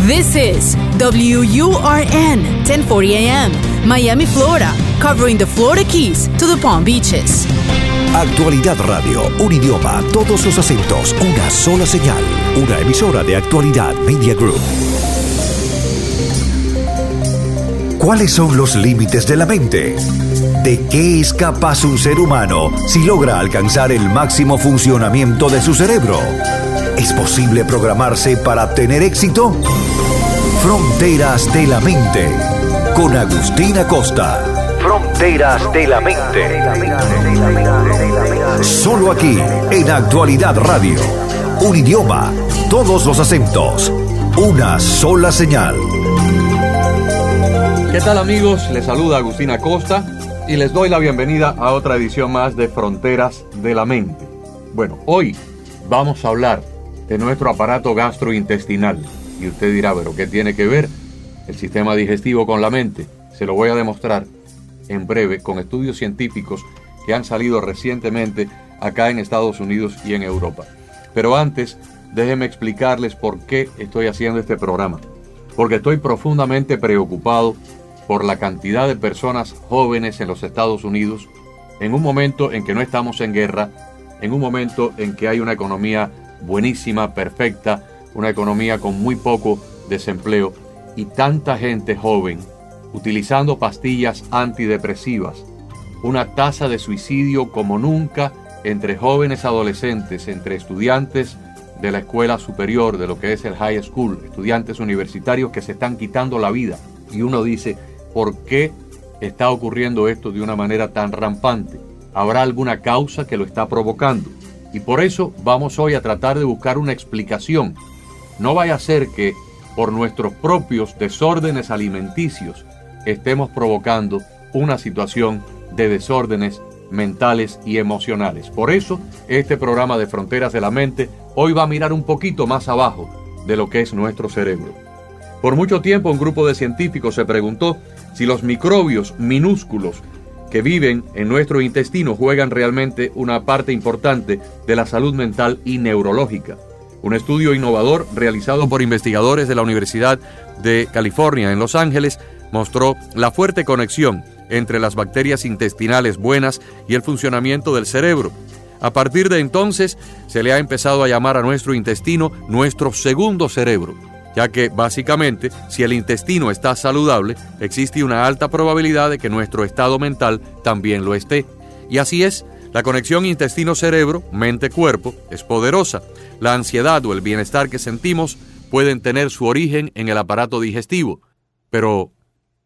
This is WURN 1040 AM, Miami, Florida, covering the Florida Keys to the Palm Beaches. Actualidad Radio, un idioma, todos los acentos, una sola señal. Una emisora de Actualidad Media Group. ¿Cuáles son los límites de la mente? ¿De qué es capaz un ser humano si logra alcanzar el máximo funcionamiento de su cerebro? ¿Es posible programarse para tener éxito? Fronteras de la Mente, con Agustín Acosta. Fronteras de la Mente. Solo aquí, en Actualidad Radio. Un idioma, todos los acentos, una sola señal. ¿Qué tal, amigos? Les saluda Agustín Acosta y les doy la bienvenida a otra edición más de Fronteras de la Mente. Bueno, hoy vamos a hablar de nuestro aparato gastrointestinal. Y usted dirá, ¿pero qué tiene que ver el sistema digestivo con la mente? Se lo voy a demostrar en breve con estudios científicos que han salido recientemente acá en Estados Unidos y en Europa. Pero antes, déjenme explicarles por qué estoy haciendo este programa. Porque estoy profundamente preocupado por la cantidad de personas jóvenes en los Estados Unidos en un momento en que no estamos en guerra, en un momento en que hay una economía buenísima, perfecta, una economía con muy poco desempleo y tanta gente joven utilizando pastillas antidepresivas, una tasa de suicidio como nunca entre jóvenes adolescentes, entre estudiantes de la escuela superior, de lo que es el high school, estudiantes universitarios que se están quitando la vida. Y uno dice, ¿por qué está ocurriendo esto de una manera tan rampante? ¿Habrá alguna causa que lo está provocando? Y por eso vamos hoy a tratar de buscar una explicación. No vaya a ser que por nuestros propios desórdenes alimenticios estemos provocando una situación de desórdenes mentales y emocionales. Por eso, este programa de Fronteras de la Mente hoy va a mirar un poquito más abajo de lo que es nuestro cerebro. Por mucho tiempo, un grupo de científicos se preguntó si los microbios minúsculos que viven en nuestro intestino juegan realmente una parte importante de la salud mental y neurológica. Un estudio innovador realizado por investigadores de la Universidad de California en Los Ángeles mostró la fuerte conexión entre las bacterias intestinales buenas y el funcionamiento del cerebro. A partir de entonces, se le ha empezado a llamar a nuestro intestino nuestro segundo cerebro, ya que básicamente, si el intestino está saludable, existe una alta probabilidad de que nuestro estado mental también lo esté. Y así es, la conexión intestino-cerebro, mente-cuerpo, es poderosa. La ansiedad o el bienestar que sentimos pueden tener su origen en el aparato digestivo. Pero,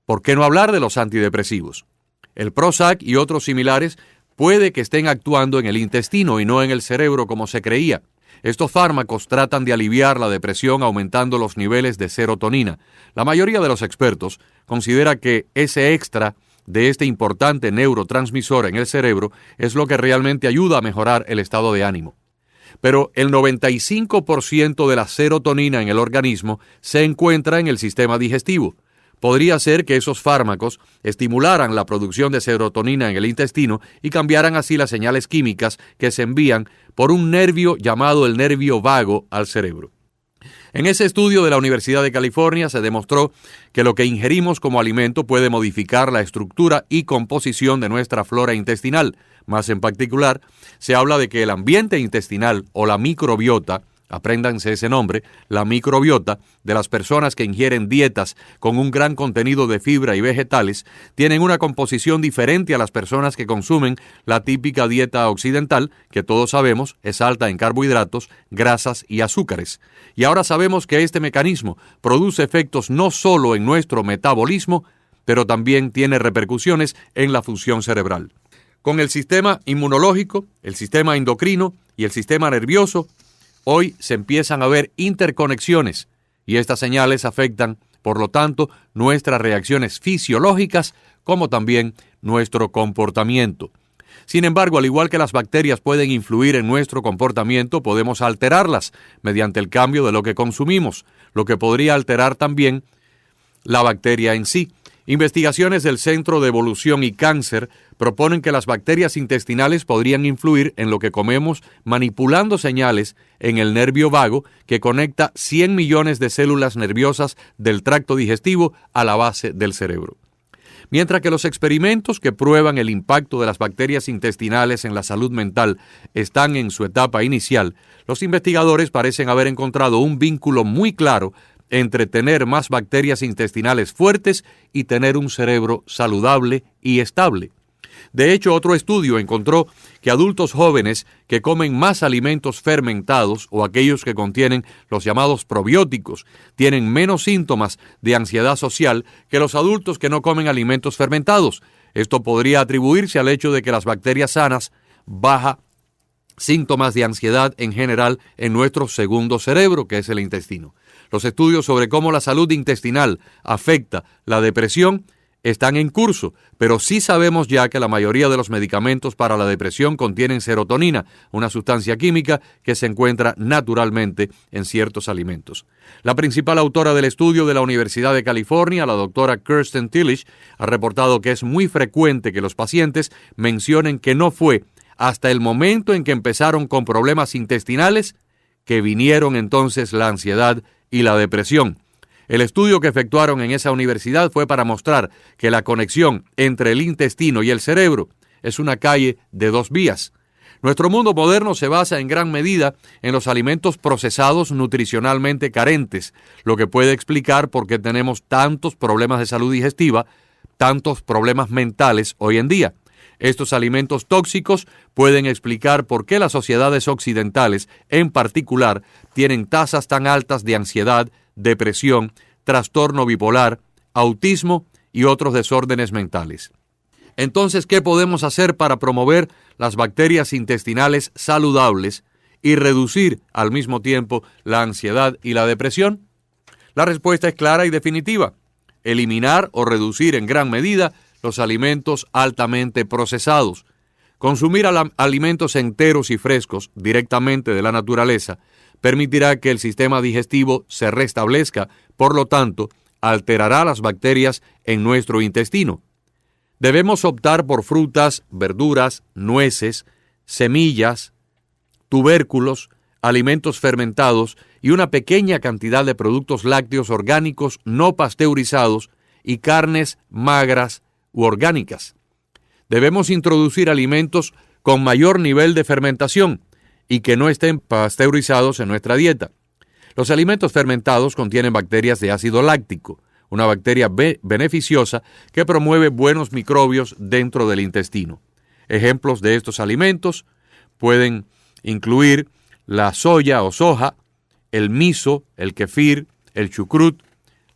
¿por qué no hablar de los antidepresivos? El Prozac y otros similares puede que estén actuando en el intestino y no en el cerebro como se creía. Estos fármacos tratan de aliviar la depresión aumentando los niveles de serotonina. La mayoría de los expertos considera que ese extra de este importante neurotransmisor en el cerebro es lo que realmente ayuda a mejorar el estado de ánimo. Pero el 95% de la serotonina en el organismo se encuentra en el sistema digestivo. Podría ser que esos fármacos estimularan la producción de serotonina en el intestino y cambiaran así las señales químicas que se envían por un nervio llamado el nervio vago al cerebro. En ese estudio de la Universidad de California se demostró que lo que ingerimos como alimento puede modificar la estructura y composición de nuestra flora intestinal. Más en particular, se habla de que el ambiente intestinal o la microbiota, apréndanse ese nombre, la microbiota de las personas que ingieren dietas con un gran contenido de fibra y vegetales, tienen una composición diferente a las personas que consumen la típica dieta occidental, que todos sabemos es alta en carbohidratos, grasas y azúcares. Y ahora sabemos que este mecanismo produce efectos no solo en nuestro metabolismo, pero también tiene repercusiones en la función cerebral. Con el sistema inmunológico, el sistema endocrino y el sistema nervioso, hoy se empiezan a ver interconexiones y estas señales afectan, por lo tanto, nuestras reacciones fisiológicas como también nuestro comportamiento. Sin embargo, al igual que las bacterias pueden influir en nuestro comportamiento, podemos alterarlas mediante el cambio de lo que consumimos, lo que podría alterar también la bacteria en sí. Investigaciones del Centro de Evolución y Cáncer proponen que las bacterias intestinales podrían influir en lo que comemos manipulando señales en el nervio vago que conecta 100 millones de células nerviosas del tracto digestivo a la base del cerebro. Mientras que los experimentos que prueban el impacto de las bacterias intestinales en la salud mental están en su etapa inicial, los investigadores parecen haber encontrado un vínculo muy claro entre tener más bacterias intestinales fuertes y tener un cerebro saludable y estable. De hecho, otro estudio encontró que adultos jóvenes que comen más alimentos fermentados o aquellos que contienen los llamados probióticos tienen menos síntomas de ansiedad social que los adultos que no comen alimentos fermentados. Esto podría atribuirse al hecho de que las bacterias sanas bajan síntomas de ansiedad en general en nuestro segundo cerebro, que es el intestino. Los estudios sobre cómo la salud intestinal afecta la depresión están en curso, pero sí sabemos ya que la mayoría de los medicamentos para la depresión contienen serotonina, una sustancia química que se encuentra naturalmente en ciertos alimentos. La principal autora del estudio de la Universidad de California, la doctora Kirsten Tillich, ha reportado que es muy frecuente que los pacientes mencionen que no fue hasta el momento en que empezaron con problemas intestinales que vinieron entonces la ansiedad y la depresión. El estudio que efectuaron en esa universidad fue para mostrar que la conexión entre el intestino y el cerebro es una calle de dos vías. Nuestro mundo moderno se basa en gran medida en los alimentos procesados nutricionalmente carentes, lo que puede explicar por qué tenemos tantos problemas de salud digestiva, tantos problemas mentales hoy en día. Estos alimentos tóxicos pueden explicar por qué las sociedades occidentales, en particular, tienen tasas tan altas de ansiedad, depresión, trastorno bipolar, autismo y otros desórdenes mentales. Entonces, ¿qué podemos hacer para promover las bacterias intestinales saludables y reducir al mismo tiempo la ansiedad y la depresión? La respuesta es clara y definitiva: eliminar o reducir en gran medida los alimentos altamente procesados. Consumir alimentos enteros y frescos directamente de la naturaleza permitirá que el sistema digestivo se restablezca, por lo tanto, alterará las bacterias en nuestro intestino. Debemos optar por frutas, verduras, nueces, semillas, tubérculos, alimentos fermentados y una pequeña cantidad de productos lácteos orgánicos no pasteurizados y carnes magras u orgánicas. Debemos introducir alimentos con mayor nivel de fermentación y que no estén pasteurizados en nuestra dieta. Los alimentos fermentados contienen bacterias de ácido láctico, una bacteria beneficiosa que promueve buenos microbios dentro del intestino. Ejemplos de estos alimentos pueden incluir la soya o soja, el miso, el kefir, el chucrut,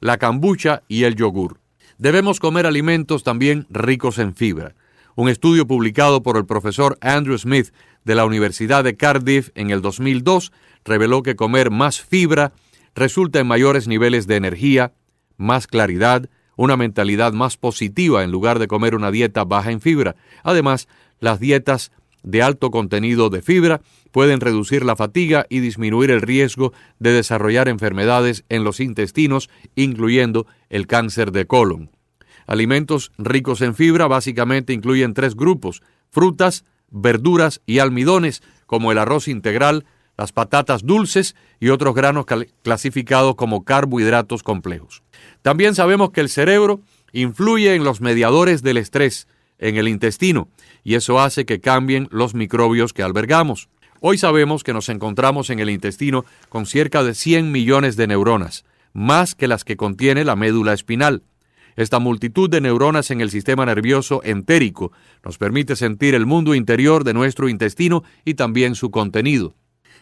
la kombucha y el yogur. Debemos comer alimentos también ricos en fibra. Un estudio publicado por el profesor Andrew Smith de la Universidad de Cardiff en el 2002 reveló que comer más fibra resulta en mayores niveles de energía, más claridad, una mentalidad más positiva en lugar de comer una dieta baja en fibra. Además, las dietas de alto contenido de fibra pueden reducir la fatiga y disminuir el riesgo de desarrollar enfermedades en los intestinos, incluyendo el cáncer de colon. Alimentos ricos en fibra básicamente incluyen tres grupos: frutas, verduras y almidones, como el arroz integral, las patatas dulces y otros granos clasificados como carbohidratos complejos. También sabemos que el cerebro influye en los mediadores del estrés en el intestino, y eso hace que cambien los microbios que albergamos. Hoy sabemos que nos encontramos en el intestino con cerca de 100 millones de neuronas, más que las que contiene la médula espinal. Esta multitud de neuronas en el sistema nervioso entérico nos permite sentir el mundo interior de nuestro intestino y también su contenido.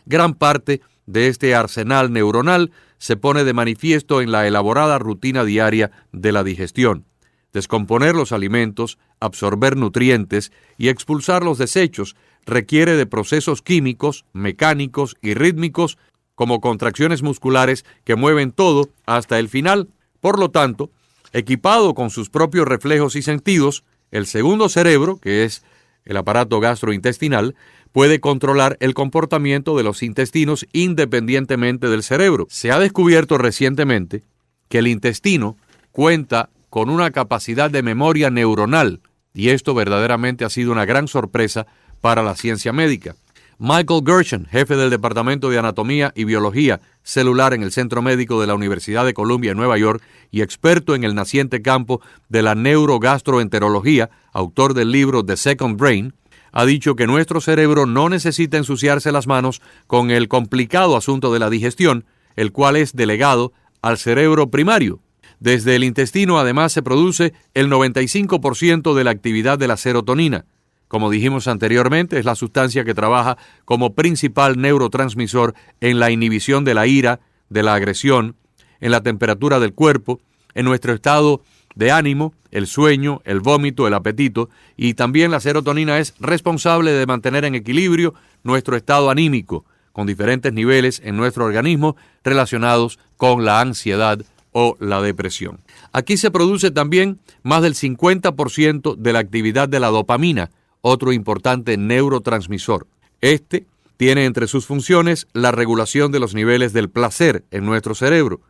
Gran parte de este arsenal neuronal se pone de manifiesto en la elaborada rutina diaria de la digestión. Descomponer los alimentos, absorber nutrientes y expulsar los desechos requiere de procesos químicos, mecánicos y rítmicos, como contracciones musculares que mueven todo hasta el final. Por lo tanto, equipado con sus propios reflejos y sentidos, el segundo cerebro, que es el aparato gastrointestinal, puede controlar el comportamiento de los intestinos independientemente del cerebro. Se ha descubierto recientemente que el intestino cuenta con una capacidad de memoria neuronal, y esto verdaderamente ha sido una gran sorpresa para la ciencia médica. Michael Gershon, jefe del Departamento de Anatomía y Biología Celular en el Centro Médico de la Universidad de Columbia en Nueva York y experto en el naciente campo de la neurogastroenterología, autor del libro The Second Brain, ha dicho que nuestro cerebro no necesita ensuciarse las manos con el complicado asunto de la digestión, el cual es delegado al cerebro primario. Desde el intestino, además, se produce el 95% de la actividad de la serotonina. Como dijimos anteriormente, es la sustancia que trabaja como principal neurotransmisor en la inhibición de la ira, de la agresión, en la temperatura del cuerpo, en nuestro estado de ánimo, el sueño, el vómito, el apetito, y también la serotonina es responsable de mantener en equilibrio nuestro estado anímico, con diferentes niveles en nuestro organismo relacionados con la ansiedad o la depresión. Aquí se produce también más del 50% de la actividad de la dopamina, otro importante neurotransmisor. Este tiene entre sus funciones la regulación de los niveles del placer en nuestro cerebro.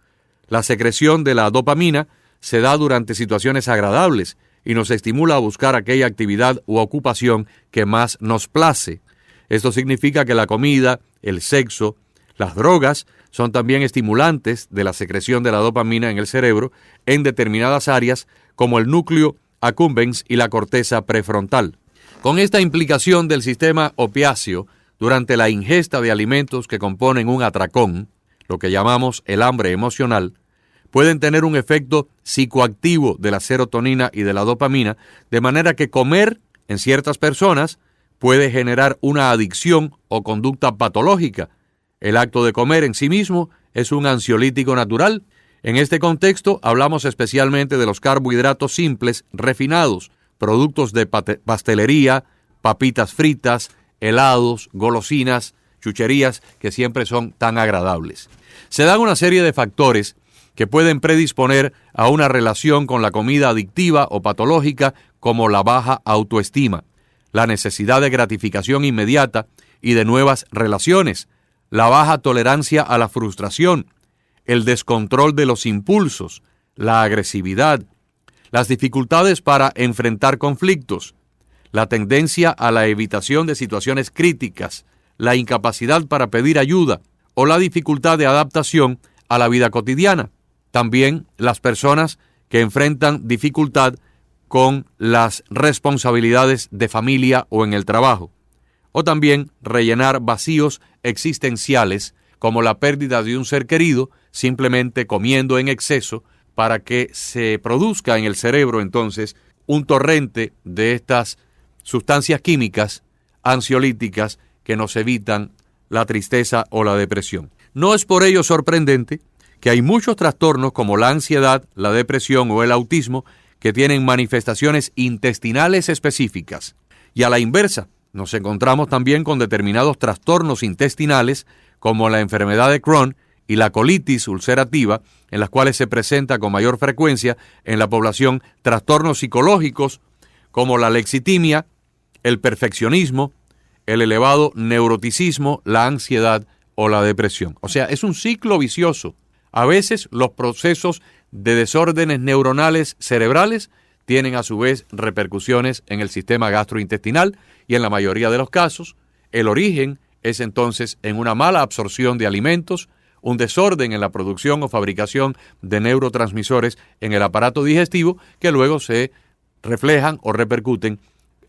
La secreción de la dopamina se da durante situaciones agradables y nos estimula a buscar aquella actividad u ocupación que más nos place. Esto significa que la comida, el sexo, las drogas son también estimulantes de la secreción de la dopamina en el cerebro en determinadas áreas como el núcleo accumbens y la corteza prefrontal. Con esta implicación del sistema opiáceo durante la ingesta de alimentos que componen un atracón, lo que llamamos el hambre emocional, pueden tener un efecto psicoactivo de la serotonina y de la dopamina, de manera que comer en ciertas personas puede generar una adicción o conducta patológica. El acto de comer en sí mismo es un ansiolítico natural. En este contexto hablamos especialmente de los carbohidratos simples refinados, productos de pastelería, papitas fritas, helados, golosinas, chucherías que siempre son tan agradables. Se dan una serie de factores que pueden predisponer a una relación con la comida adictiva o patológica, como la baja autoestima, la necesidad de gratificación inmediata y de nuevas relaciones, la baja tolerancia a la frustración, el descontrol de los impulsos, la agresividad, las dificultades para enfrentar conflictos, la tendencia a la evitación de situaciones críticas, la incapacidad para pedir ayuda o la dificultad de adaptación a la vida cotidiana. También las personas que enfrentan dificultad con las responsabilidades de familia o en el trabajo. O también rellenar vacíos existenciales como la pérdida de un ser querido simplemente comiendo en exceso, para que se produzca en el cerebro entonces un torrente de estas sustancias químicas ansiolíticas que nos evitan la tristeza o la depresión. No es por ello sorprendente que hay muchos trastornos como la ansiedad, la depresión o el autismo que tienen manifestaciones intestinales específicas. Y a la inversa, nos encontramos también con determinados trastornos intestinales como la enfermedad de Crohn y la colitis ulcerativa, en las cuales se presenta con mayor frecuencia en la población trastornos psicológicos como la lexitimia, el perfeccionismo, el elevado neuroticismo, la ansiedad o la depresión. O sea, es un ciclo vicioso. A veces los procesos de desórdenes neuronales cerebrales tienen a su vez repercusiones en el sistema gastrointestinal y en la mayoría de los casos el origen es entonces en una mala absorción de alimentos, un desorden en la producción o fabricación de neurotransmisores en el aparato digestivo que luego se reflejan o repercuten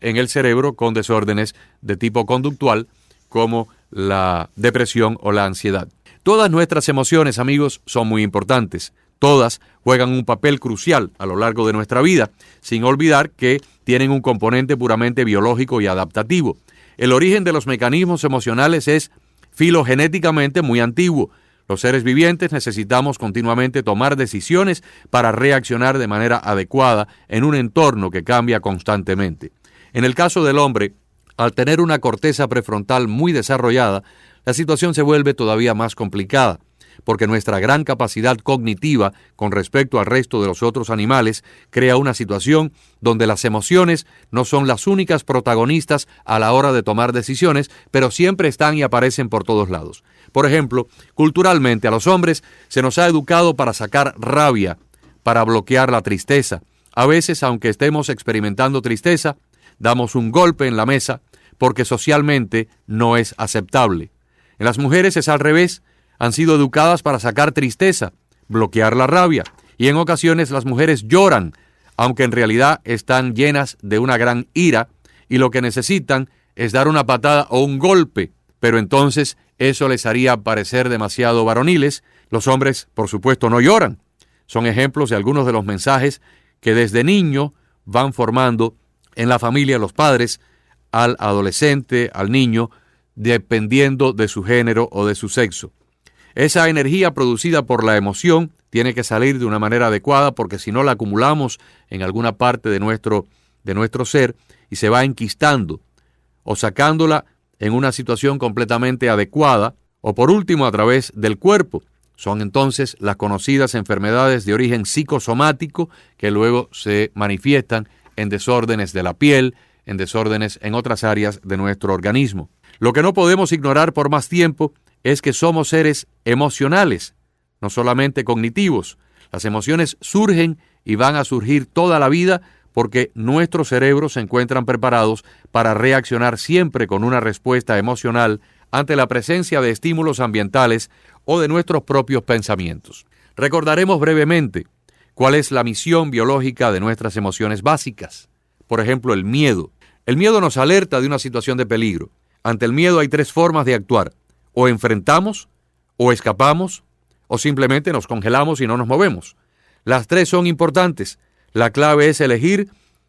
en el cerebro con desórdenes de tipo conductual como la depresión o la ansiedad. Todas nuestras emociones, amigos, son muy importantes. Todas juegan un papel crucial a lo largo de nuestra vida, sin olvidar que tienen un componente puramente biológico y adaptativo. El origen de los mecanismos emocionales es filogenéticamente muy antiguo. Los seres vivientes necesitamos continuamente tomar decisiones para reaccionar de manera adecuada en un entorno que cambia constantemente. En el caso del hombre, al tener una corteza prefrontal muy desarrollada, la situación se vuelve todavía más complicada, porque nuestra gran capacidad cognitiva con respecto al resto de los otros animales crea una situación donde las emociones no son las únicas protagonistas a la hora de tomar decisiones, pero siempre están y aparecen por todos lados. Por ejemplo, culturalmente a los hombres se nos ha educado para sacar rabia, para bloquear la tristeza. A veces, aunque estemos experimentando tristeza, damos un golpe en la mesa porque socialmente no es aceptable. En las mujeres es al revés. Han sido educadas para sacar tristeza, bloquear la rabia, y en ocasiones las mujeres lloran, aunque en realidad están llenas de una gran ira y lo que necesitan es dar una patada o un golpe, pero entonces eso les haría parecer demasiado varoniles. Los hombres, por supuesto, no lloran. Son ejemplos de algunos de los mensajes que desde niño van formando en la familia los padres al adolescente, al niño, dependiendo de su género o de su sexo. Esa energía producida por la emoción tiene que salir de una manera adecuada porque si no la acumulamos en alguna parte de nuestro ser y se va enquistando o sacándola en una situación completamente adecuada o por último a través del cuerpo. Son entonces las conocidas enfermedades de origen psicosomático que luego se manifiestan en desórdenes de la piel, en desórdenes en otras áreas de nuestro organismo. Lo que no podemos ignorar por más tiempo es que somos seres emocionales, no solamente cognitivos. Las emociones surgen y van a surgir toda la vida porque nuestros cerebros se encuentran preparados para reaccionar siempre con una respuesta emocional ante la presencia de estímulos ambientales o de nuestros propios pensamientos. Recordaremos brevemente cuál es la misión biológica de nuestras emociones básicas. Por ejemplo, el miedo. El miedo nos alerta de una situación de peligro. Ante el miedo hay tres formas de actuar. O enfrentamos, o escapamos, o simplemente nos congelamos y no nos movemos. Las tres son importantes. La clave es elegir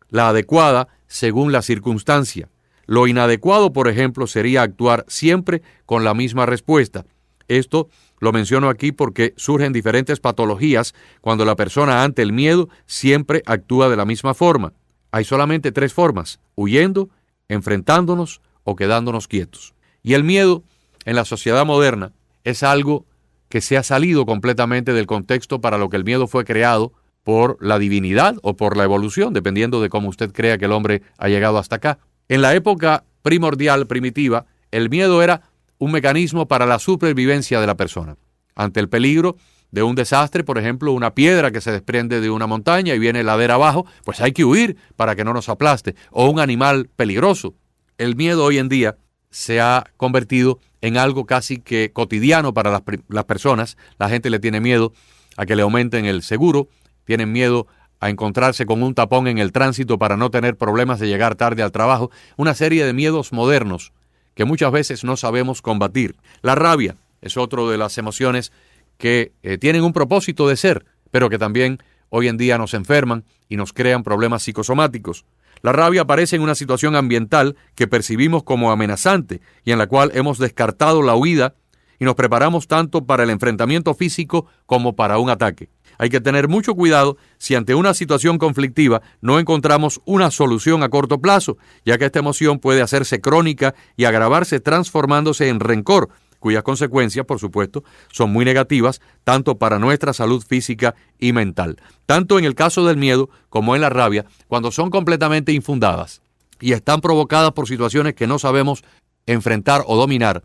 la adecuada según la circunstancia. Lo inadecuado, por ejemplo, sería actuar siempre con la misma respuesta. Esto lo menciono aquí porque surgen diferentes patologías cuando la persona ante el miedo siempre actúa de la misma forma. Hay solamente tres formas: huyendo, enfrentándonos o quedándonos quietos. Y el miedo en la sociedad moderna es algo que se ha salido completamente del contexto para lo que el miedo fue creado por la divinidad o por la evolución, dependiendo de cómo usted crea que el hombre ha llegado hasta acá. En la época primordial, primitiva, el miedo era un mecanismo para la supervivencia de la persona. Ante el peligro de un desastre, por ejemplo, una piedra que se desprende de una montaña y viene ladera abajo, pues hay que huir para que no nos aplaste, o un animal peligroso. El miedo hoy en día se ha convertido en algo casi que cotidiano para las personas. La gente le tiene miedo a que le aumenten el seguro, tienen miedo a encontrarse con un tapón en el tránsito para no tener problemas de llegar tarde al trabajo, una serie de miedos modernos que muchas veces no sabemos combatir. La rabia es otro de las emociones que tienen un propósito de ser, pero que también hoy en día nos enferman y nos crean problemas psicosomáticos. La rabia aparece en una situación ambiental que percibimos como amenazante y en la cual hemos descartado la huida y nos preparamos tanto para el enfrentamiento físico como para un ataque. Hay que tener mucho cuidado si ante una situación conflictiva no encontramos una solución a corto plazo, ya que esta emoción puede hacerse crónica y agravarse transformándose en rencor, cuyas consecuencias, por supuesto, son muy negativas tanto para nuestra salud física y mental. Tanto en el caso del miedo como en la rabia, cuando son completamente infundadas y están provocadas por situaciones que no sabemos enfrentar o dominar,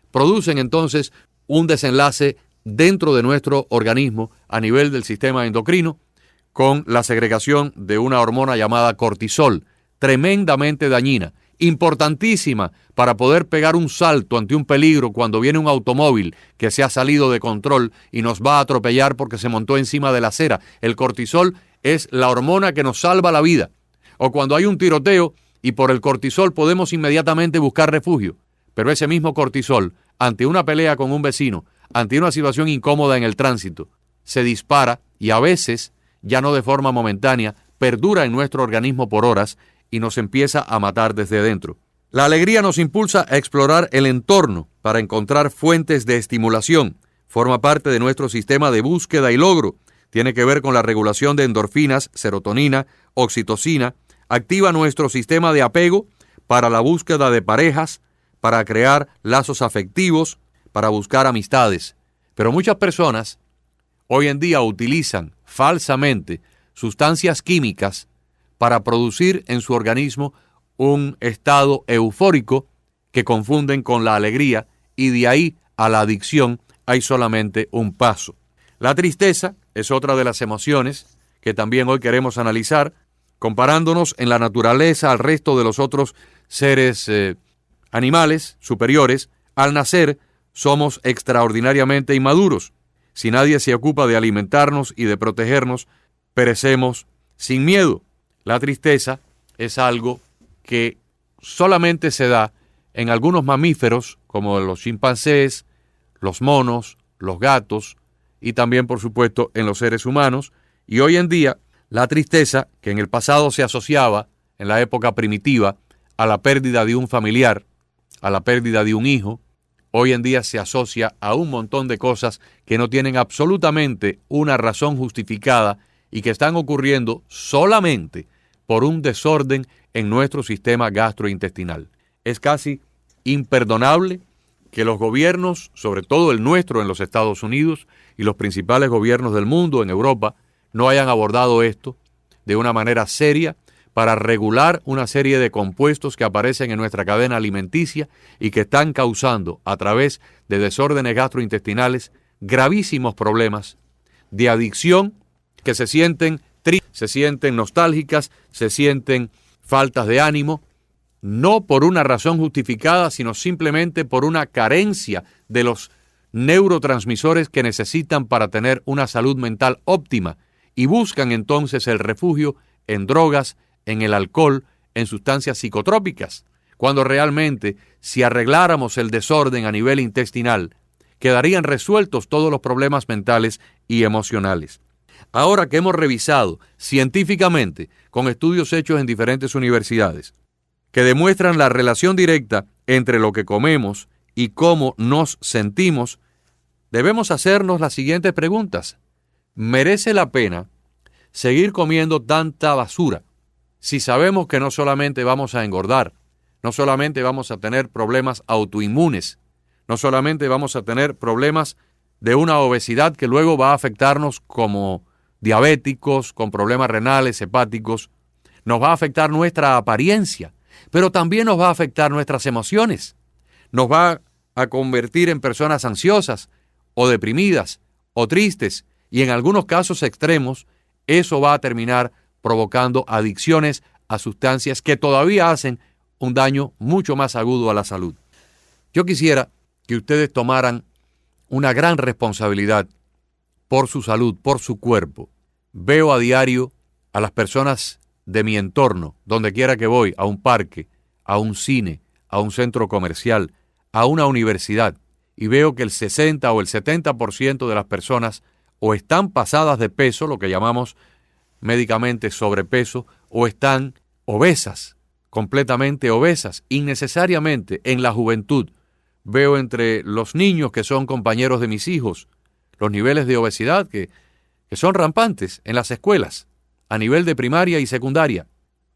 producen entonces un desenlace dentro de nuestro organismo a nivel del sistema endocrino con la segregación de una hormona llamada cortisol, tremendamente dañina, importantísima para poder pegar un salto ante un peligro cuando viene un automóvil que se ha salido de control y nos va a atropellar porque se montó encima de la acera. El cortisol es la hormona que nos salva la vida. O cuando hay un tiroteo y por el cortisol podemos inmediatamente buscar refugio. Pero ese mismo cortisol, ante una pelea con un vecino, ante una situación incómoda en el tránsito, se dispara y a veces, ya no de forma momentánea, perdura en nuestro organismo por horas y nos empieza a matar desde dentro. La alegría nos impulsa a explorar el entorno para encontrar fuentes de estimulación. Forma parte de nuestro sistema de búsqueda y logro. Tiene que ver con la regulación de endorfinas, serotonina, oxitocina. Activa nuestro sistema de apego para la búsqueda de parejas, para crear lazos afectivos, para buscar amistades. Pero muchas personas hoy en día utilizan falsamente sustancias químicas para producir en su organismo un estado eufórico que confunden con la alegría y de ahí a la adicción hay solamente un paso. La tristeza es otra de las emociones que también hoy queremos analizar, comparándonos en la naturaleza al resto de los otros seres animales superiores. Al nacer somos extraordinariamente inmaduros. Si nadie se ocupa de alimentarnos y de protegernos, perecemos sin miedo. La tristeza es algo que solamente se da en algunos mamíferos, como los chimpancés, los monos, los gatos, y también, por supuesto, en los seres humanos. Y hoy en día, la tristeza, que en el pasado se asociaba, en la época primitiva, a la pérdida de un familiar, a la pérdida de un hijo, hoy en día se asocia a un montón de cosas que no tienen absolutamente una razón justificada y que están ocurriendo solamente por un desorden en nuestro sistema gastrointestinal. Es casi imperdonable que los gobiernos, sobre todo el nuestro en los Estados Unidos y los principales gobiernos del mundo en Europa, no hayan abordado esto de una manera seria para regular una serie de compuestos que aparecen en nuestra cadena alimenticia y que están causando, a través de desórdenes gastrointestinales, gravísimos problemas de adicción, que se sienten tristes, se sienten nostálgicas, se sienten faltas de ánimo, no por una razón justificada, sino simplemente por una carencia de los neurotransmisores que necesitan para tener una salud mental óptima, y buscan entonces el refugio en drogas, en el alcohol, en sustancias psicotrópicas, cuando realmente, si arregláramos el desorden a nivel intestinal, quedarían resueltos todos los problemas mentales y emocionales. Ahora que hemos revisado científicamente, con estudios hechos en diferentes universidades, que demuestran la relación directa entre lo que comemos y cómo nos sentimos, debemos hacernos las siguientes preguntas. ¿Merece la pena seguir comiendo tanta basura si sabemos que no solamente vamos a engordar, no solamente vamos a tener problemas autoinmunes, no solamente vamos a tener problemas de una obesidad que luego va a afectarnos como diabéticos, con problemas renales, hepáticos, nos va a afectar nuestra apariencia, pero también nos va a afectar nuestras emociones, nos va a convertir en personas ansiosas o deprimidas o tristes, y en algunos casos extremos, eso va a terminar provocando adicciones a sustancias que todavía hacen un daño mucho más agudo a la salud. Yo quisiera que ustedes tomaran una gran responsabilidad por su salud, por su cuerpo. Veo a diario a las personas de mi entorno, donde quiera que voy, a un parque, a un cine, a un centro comercial, a una universidad, y veo que el 60 o el 70% de las personas o están pasadas de peso, lo que llamamos médicamente sobrepeso, o están obesas, completamente obesas, innecesariamente en la juventud. Veo entre los niños que son compañeros de mis hijos los niveles de obesidad que son rampantes en las escuelas, a nivel de primaria y secundaria.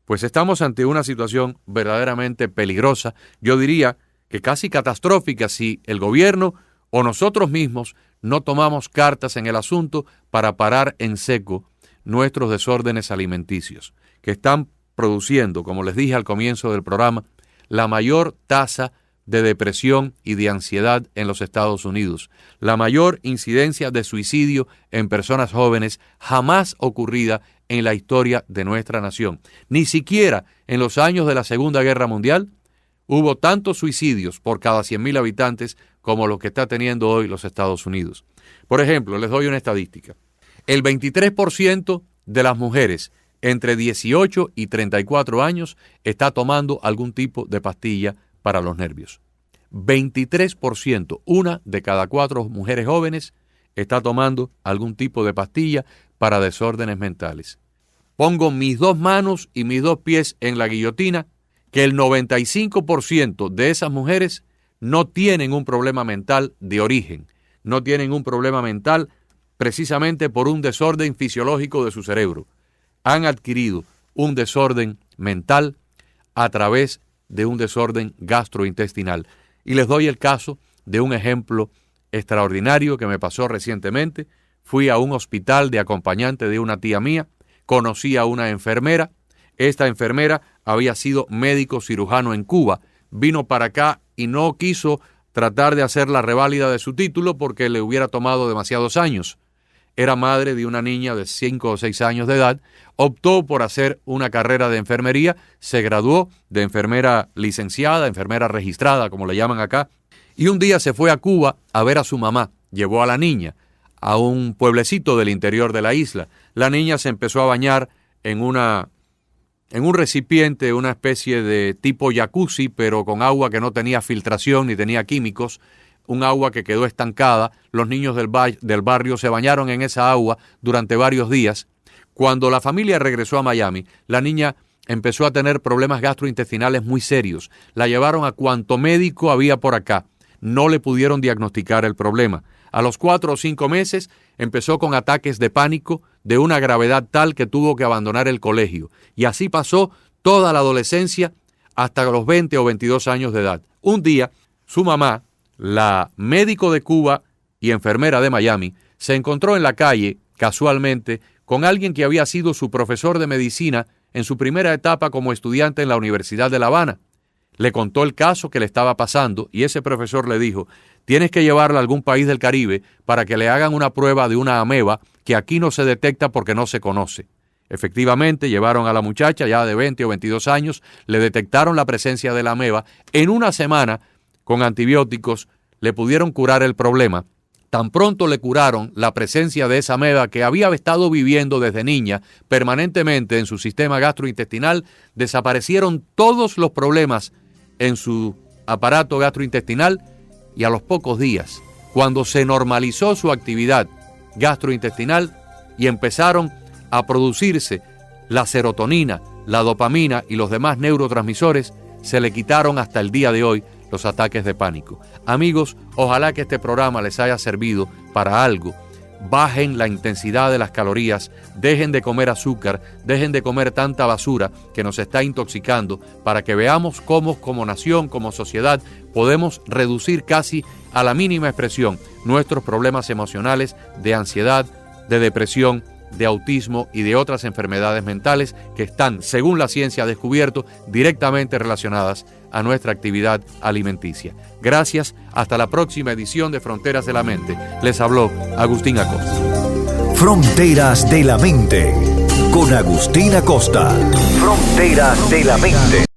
Pues estamos ante una situación verdaderamente peligrosa, yo diría que casi catastrófica, si el gobierno o nosotros mismos no tomamos cartas en el asunto para parar en seco nuestros desórdenes alimenticios, que están produciendo, como les dije al comienzo del programa, la mayor tasa de depresión y de ansiedad en los Estados Unidos, la mayor incidencia de suicidio en personas jóvenes jamás ocurrida en la historia de nuestra nación. Ni siquiera en los años de la Segunda Guerra Mundial hubo tantos suicidios por cada 100,000 habitantes como los que está teniendo hoy los Estados Unidos. Por ejemplo, les doy una estadística. El 23% de las mujeres entre 18 y 34 años está tomando algún tipo de pastilla para los nervios. 23%, una de cada 4 mujeres jóvenes está tomando algún tipo de pastilla para desórdenes mentales. Pongo mis 2 manos y mis 2 pies en la guillotina que el 95% de esas mujeres no tienen un problema mental de origen, no tienen un problema mental precisamente por un desorden fisiológico de su cerebro. Han adquirido un desorden mental a través de un desorden gastrointestinal. Y les doy el caso de un ejemplo extraordinario que me pasó recientemente. Fui a un hospital de acompañante de una tía mía, conocí a una enfermera. Esta enfermera había sido médico cirujano en Cuba, vino para acá y no quiso tratar de hacer la reválida de su título porque le hubiera tomado demasiados años. era madre de una niña de 5 o 6 años de edad, optó por hacer una carrera de enfermería, se graduó de enfermera licenciada, enfermera registrada, como le llaman acá, y un día se fue a Cuba a ver a su mamá. Llevó a la niña a un pueblecito del interior de la isla. La niña se empezó a bañar en un recipiente, una especie de tipo jacuzzi, pero con agua que no tenía filtración ni tenía químicos, un agua que quedó estancada. Los niños del barrio se bañaron en esa agua durante varios días. Cuando la familia regresó a Miami, la niña empezó a tener problemas gastrointestinales muy serios. La llevaron a cuanto médico había por acá. No le pudieron diagnosticar el problema. A los 4 o 5 meses empezó con ataques de pánico de una gravedad tal que tuvo que abandonar el colegio. Y así pasó toda la adolescencia hasta los 20 o 22 años de edad. Un día, su mamá, la médico de Cuba y enfermera de Miami, se encontró en la calle, casualmente, con alguien que había sido su profesor de medicina en su primera etapa como estudiante en la Universidad de La Habana. Le contó el caso que le estaba pasando y ese profesor le dijo: tienes que llevarla a algún país del Caribe para que le hagan una prueba de una ameba que aquí no se detecta porque no se conoce. Efectivamente, llevaron a la muchacha ya de 20 o 22 años, le detectaron la presencia de la ameba. En una semana, con antibióticos, le pudieron curar el problema. Tan pronto le curaron la presencia de esa ameba que había estado viviendo desde niña permanentemente en su sistema gastrointestinal, desaparecieron todos los problemas en su aparato gastrointestinal y a los pocos días, cuando se normalizó su actividad gastrointestinal y empezaron a producirse la serotonina, la dopamina y los demás neurotransmisores, se le quitaron hasta el día de hoy los ataques de pánico. Amigos, ojalá que este programa les haya servido para algo. Bajen la intensidad de las calorías, dejen de comer azúcar, dejen de comer tanta basura que nos está intoxicando, para que veamos cómo como nación, como sociedad, podemos reducir casi a la mínima expresión nuestros problemas emocionales de ansiedad, de depresión, de autismo y de otras enfermedades mentales que están, según la ciencia, descubierto directamente relacionadas a nuestra actividad alimenticia. Gracias, hasta la próxima edición de Fronteras de la Mente. Les habló Agustín Acosta. Fronteras de la Mente, con Agustín Acosta. Fronteras de la Mente.